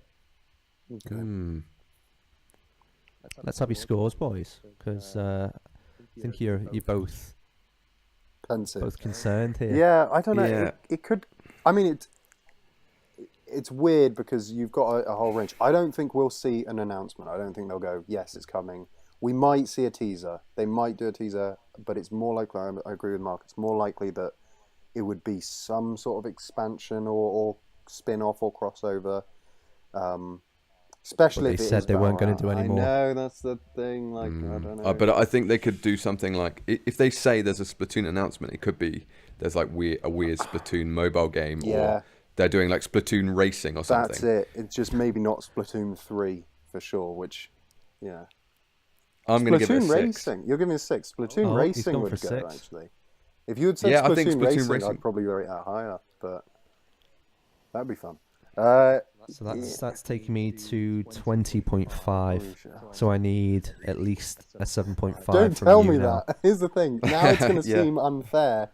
Let's have your scores, boys, because I think you're both pensive. concerned here. Yeah, I don't know. Yeah. It could. I mean, it's weird because you've got a whole range. I don't think we'll see an announcement. I don't think they'll go, yes, it's coming. We might see a teaser. They might do a teaser, but it's more likely, I agree with Mark, it's more likely that it would be some sort of expansion or spin-off or crossover. Especially But if they it said is they weren't battle going to do royale. any more. I know, that's the thing. Like, I don't know. But I think they could do something like, if they say there's a Splatoon announcement, it could be there's like a weird Splatoon mobile game, Yeah. or they're doing like Splatoon racing or something. That's it. It's just maybe not Splatoon 3 for sure, which, yeah. I'm going to give it a Splatoon 6. Racing. You're giving me a 6. Splatoon Oh, he's Racing gone would for go, 6. actually. If you had said Yeah, I Splatoon, think Splatoon Racing, Racing- I'd probably rate that higher, but that'd be fun. So that's taking me to 20.5. So I need at least a 7.5. Don't from tell you me now. that. Here's the thing. Now it's going to Yeah. seem unfair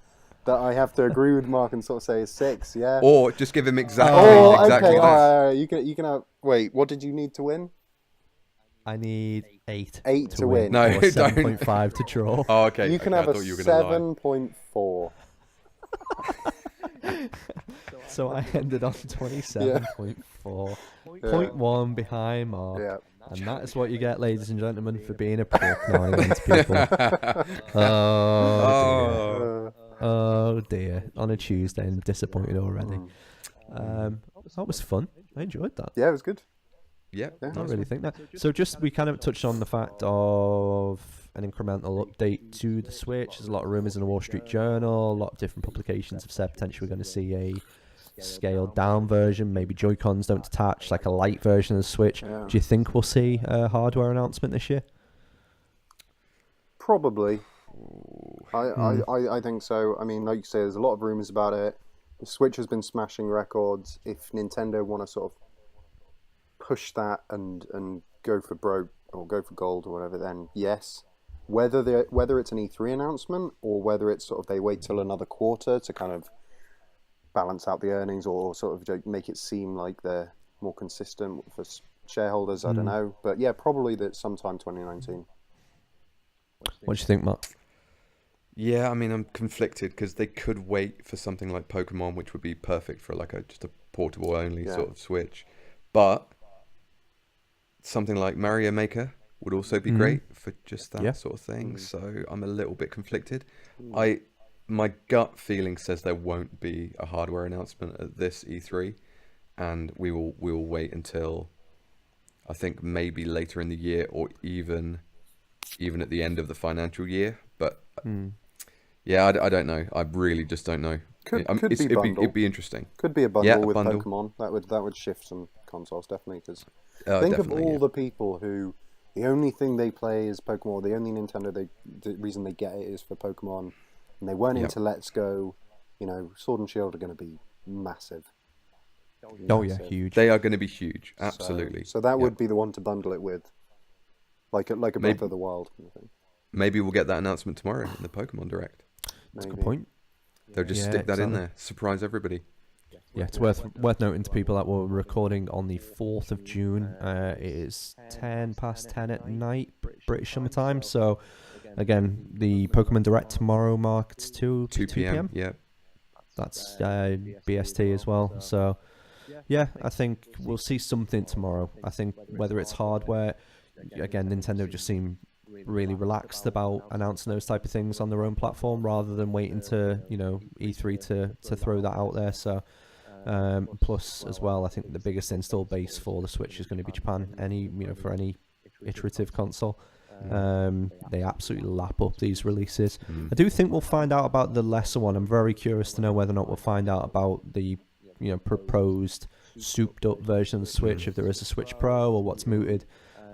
that I have to agree with Mark and sort of say a 6, yeah? Or just give him exactly Oh, exactly okay. that. All right. You can have... Wait, what did you need to win? I need 8. 8 to win. No, or don't. 7.5 to draw. Oh, okay. You can okay, have I a thought you were going to lie. 7.4. So I ended on 27.4. Point 1 behind Mark. Yeah. And that is what you get, ladies and gentlemen, for being a prick now and again to people. Oh, dear. Oh, dear. On a Tuesday and disappointed already. That was fun. I enjoyed that. Yeah, it was good. Yeah. Yeah. I don't really think that. So we kind of touched on the fact of an incremental update to the Switch. There's a lot of rumours in the Wall Street Journal. A lot of different publications have said potentially we're going to see a scaled down version. Maybe Joy-Cons don't attach, like a light version of the Switch. Yeah. Do you think we'll see a hardware announcement this year? Probably. I think so. I mean, like you say, there's a lot of rumours about it. The Switch has been smashing records. If Nintendo want to sort of push that and go for broke or go for gold or whatever, then yes. Whether it's an E3 announcement or whether it's sort of they wait till another quarter to kind of balance out the earnings or sort of make it seem like they're more consistent for shareholders, I don't know. But yeah, probably that sometime 2019. What do you think, Matt? Yeah, I mean, I'm conflicted because they could wait for something like Pokemon, which would be perfect for like just a portable only sort of Switch. But something like Mario Maker would also be great for just that sort of thing. So I'm a little bit conflicted. My gut feeling says there won't be a hardware announcement at this E3, and we will wait until I think maybe later in the year or even at the end of the financial year. But yeah, I don't know. I really just don't know. It'd be interesting. Could be a bundle with bundle. Pokemon. That would shift some consoles definitely. Because think of definitely, all the people who the only thing they play is Pokemon. Or the only Nintendo the reason they get it is for Pokemon, and they weren't into Let's Go. You know, Sword and Shield are going to be massive. Oh yeah, huge. They are going to be huge. Absolutely. So that would be the one to bundle it with, like a Breath of the Wild kind of thing. Maybe we'll get that announcement tomorrow in the Pokemon Direct. That's a good point. They'll just stick that in there, surprise everybody. Yeah, it's worth noting to people that we're recording on the 4th of June. It is 10 past 10 at night, British summer time. So, again, the Pokemon Direct tomorrow, Mark, it's 2 p.m. Yeah. That's BST as well. So, yeah, I think we'll see something tomorrow. I think whether it's hardware, again, Nintendo just seem really relaxed about announcing those type of things on their own platform rather than waiting to, E3 to throw that out there. So, plus as well, I think the biggest install base for the Switch is going to be Japan. For any iterative console, they absolutely lap up these releases. I do think we'll find out about the lesser one. I'm very curious to know whether or not we'll find out about the proposed souped up version of the Switch, if there is a Switch Pro or what's mooted.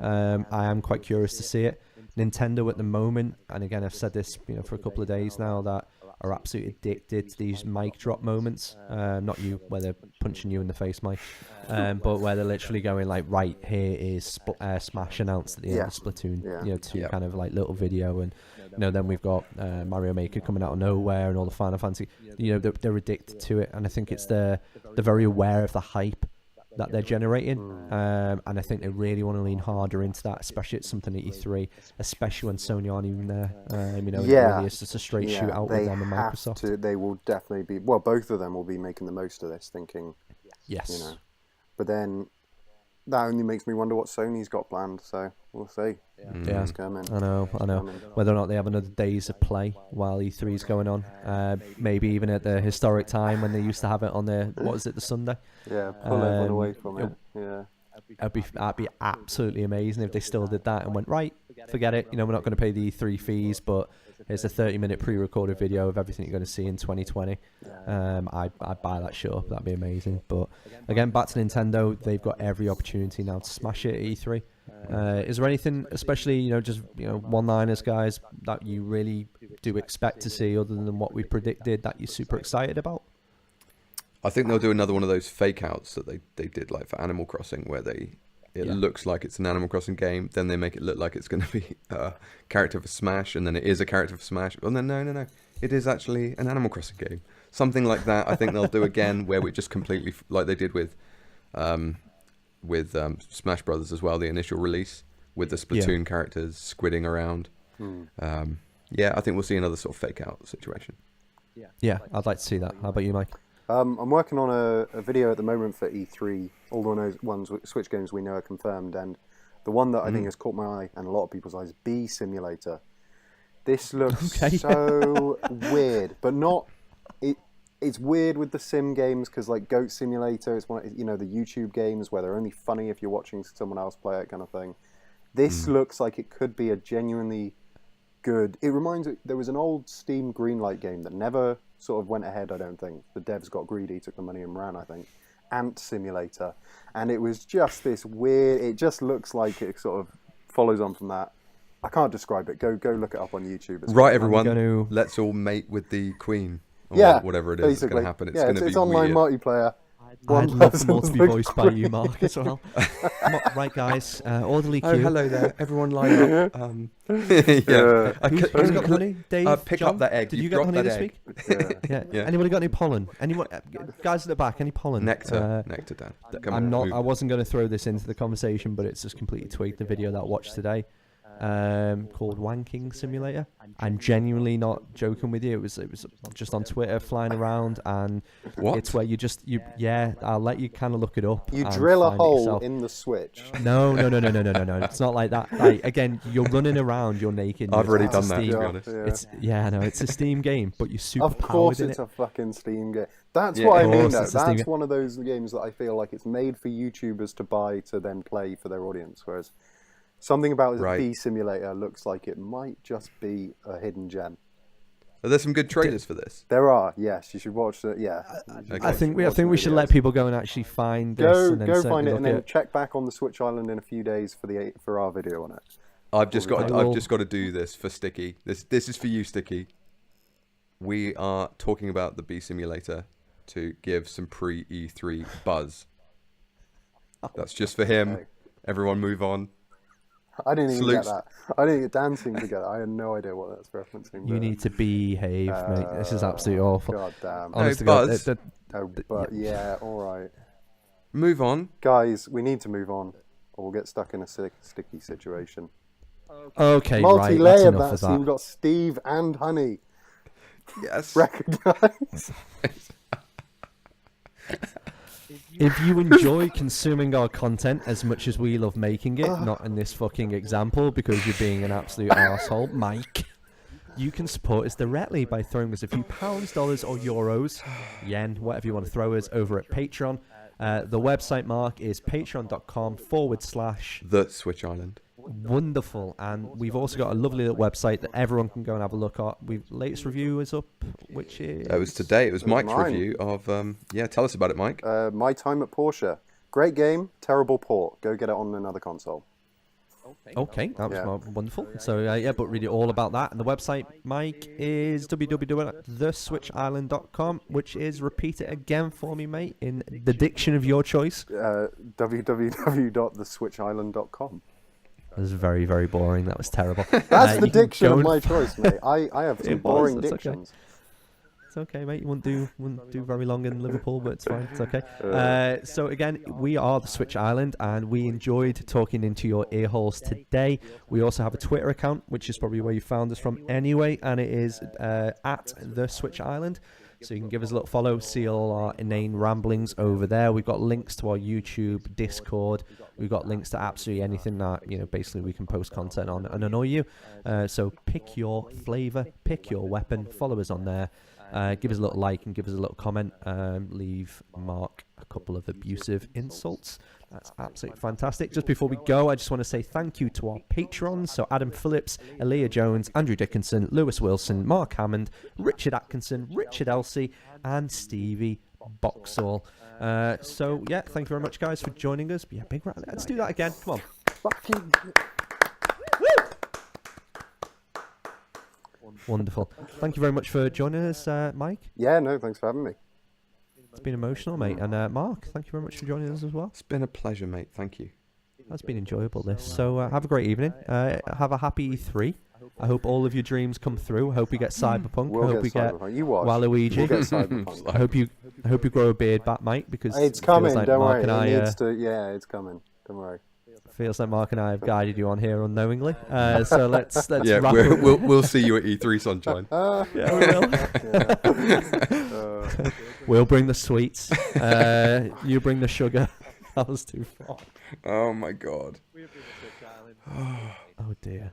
I am quite curious to see it. Nintendo at the moment, and again I've said this for a couple of days now, that are absolutely addicted to these mic drop moments. Not you, where they're punching you in the face, Mike, but where they're literally going like, right, here is Smash announced at the end of Splatoon, to kind of like little video, and then we've got Mario Maker coming out of nowhere and all the Final Fantasy. They're addicted to it, and I think they're very aware of the hype that they're generating, and I think they really want to lean harder into that, especially at something at E3, especially when Sony aren't even there. It really is just a straight shootout with them and Microsoft. They will definitely be. Well, both of them will be making the most of this, thinking. Yes. But then that only makes me wonder what Sony's got planned. So we'll see. Yeah, It's coming. I know. Whether or not they have another days of play while E3 is going on, maybe even at the historic time when they used to have it on the the Sunday. Yeah, pull everyone away from it. Yeah, that'd be absolutely amazing if they still did that and went, right, forget it. We're not going to pay the E3 fees, but here's a 30-minute pre-recorded video of everything you're going to see in 2020. I'd buy that shit up. That'd be amazing. But again, back to Nintendo, they've got every opportunity now to smash it at E3. Is there anything, especially just one-liners, guys, that you really do expect to see other than what we predicted, that you're super excited about? I think they'll do another one of those fake outs that they did like for Animal Crossing, where it looks like it's an Animal Crossing game, then they make it look like it's going to be a character for Smash, and then it is a character for Smash, and then no, it is actually an Animal Crossing game. Something like that I think they'll do again, where we just completely, like they did with Smash Brothers as well, the initial release, with the Splatoon characters squidding around. I think we'll see another sort of fake out situation. Yeah, I'd like to see that. How about you, Mike? I'm working on a video at the moment for E3. All the ones Switch games we know are confirmed, and the one that I think has caught my eye and a lot of people's eyes, Bee Simulator. This looks so weird, but not. It's weird with the sim games because like Goat Simulator, it's one the YouTube games where they're only funny if you're watching someone else play it, kind of thing. This looks like it could be a genuinely good. It reminds me, there was an old Steam Greenlight game that never sort of went ahead, I don't think. The devs got greedy, took the money and ran, I think. Ant Simulator. And it was just this weird, it just looks like it sort of follows on from that. I can't describe it. Go look it up on YouTube. Right, everyone, let's all mate with the Queen. Or whatever it is that's going to happen. It's going to be online weird. multiplayer. I'd love them all to be voiced by you, Mark, as well. Right, guys, orderly queue. Oh, hello there. Everyone line up. Who's got the money? Dave, pick John? up that egg. Did you get honey this week? Yeah. Anybody got any pollen? Anyone? Guys at the back, any pollen? Nectar, Dan. I wasn't going to throw this into the conversation, but it's just completely tweaked the video that I watched today. Called Wanking Simulator. I'm genuinely not joking with you. It was just on Twitter flying around, and it's where I'll let you kind of look it up. You drill a hole in the Switch. No. It's not like that. Like, again, you're running around, you're naked. I've already done that, to be honest. It's a Steam game, but you're super Of course it's a fucking Steam game. That's what I mean, though. That's one of those games that I feel like it's made for YouTubers to buy to then play for their audience, whereas something about the Bee Simulator looks like it might just be a hidden gem. Are there some good trailers for this? There are, yes. You should watch it. Yeah. Okay. I think we should let people go and actually find this. Go find it and then check back on the Switch Island in a few days for our video on it. I've just got to do this for Sticky. This is for you, Sticky. We are talking about the Bee Simulator to give some pre-E3 buzz. That's just for him. Okay. Everyone move on. I didn't even get that. I didn't get dancing together. I had no idea what that's referencing. You need to behave, mate. This is absolutely awful. God damn. Honestly, Buzz, Oh, but yeah, all right. Move on. Guys, we need to move on, or we'll get stuck in a sticky situation. Okay, right. That's Multi-layered enough that of scene. that. We've got Steve and Honey. Yes. Recognize. If you enjoy consuming our content as much as we love making it, not in this fucking example because you're being an absolute arsehole, Mike, you can support us directly by throwing us a few pounds, dollars, or euros, yen, whatever you want to throw us, over at Patreon. The website, Mark, is patreon.com/ The Switch Island. wonderful. And we've also got a lovely little website that everyone can go and have a look at. Latest review is up, which is... It was today. It was Mike's mine. review of... tell us about it, Mike. My Time at Porsche. Great game, terrible port. Go get it on another console. Okay, that was wonderful. So, but really all about that. And the website, Mike, is www.theswitchisland.com, which is, repeat it again for me, mate, in the diction of your choice. www.theswitchisland.com. That was very, very boring. That was terrible. That's the you can diction go of and my choice, mate. I have some boring that's okay. dictions. It's okay, mate. You wouldn't do very long in Liverpool, but it's fine. It's okay. So again, we are the Switch Island, and we enjoyed talking into your ear holes today. We also have a Twitter account, which is probably where you found us from anyway, and it is at the Switch Island. So you can give us a little follow, see all our inane ramblings over there. We've got links to our YouTube, Discord. We've got links to absolutely anything that, basically we can post content on and annoy you. So pick your flavour, pick your weapon, follow us on there. Give us a little like and give us a little comment. Leave Mark a couple of abusive insults. That's absolutely fantastic. Just before we go, I just want to say thank you to our patrons. So Adam Phillips, Aaliyah Jones, Andrew Dickinson, Lewis Wilson, Mark Hammond, Richard Atkinson, Richard Elsey, and Stevie Boxall. So yeah, thank you very much, guys, for joining us. Yeah, big round. Let's do that again. Come on. Fucking... Wonderful. Thank you very much for joining us, Mike. Yeah, no, thanks for having me. It's been emotional, mate. And Mark, thank you very much for joining us as well. It's been a pleasure, mate. Thank you. That's been enjoyable, this. So have a great evening. Have a happy E3. I hope all of your dreams come through. I hope we get Cyberpunk. We'll I hope we get Waluigi. We'll get Cyberpunk. I hope you grow a beard back, Mike, because It's coming, like don't Mark worry. and It's coming. Don't worry. feels like Mark and I have guided you on here unknowingly. So let's Yeah, wrap we'll see you at E3, Sunshine. Yeah, we will. We'll bring the sweets. You bring the sugar. That was too far. Oh my god. Oh dear.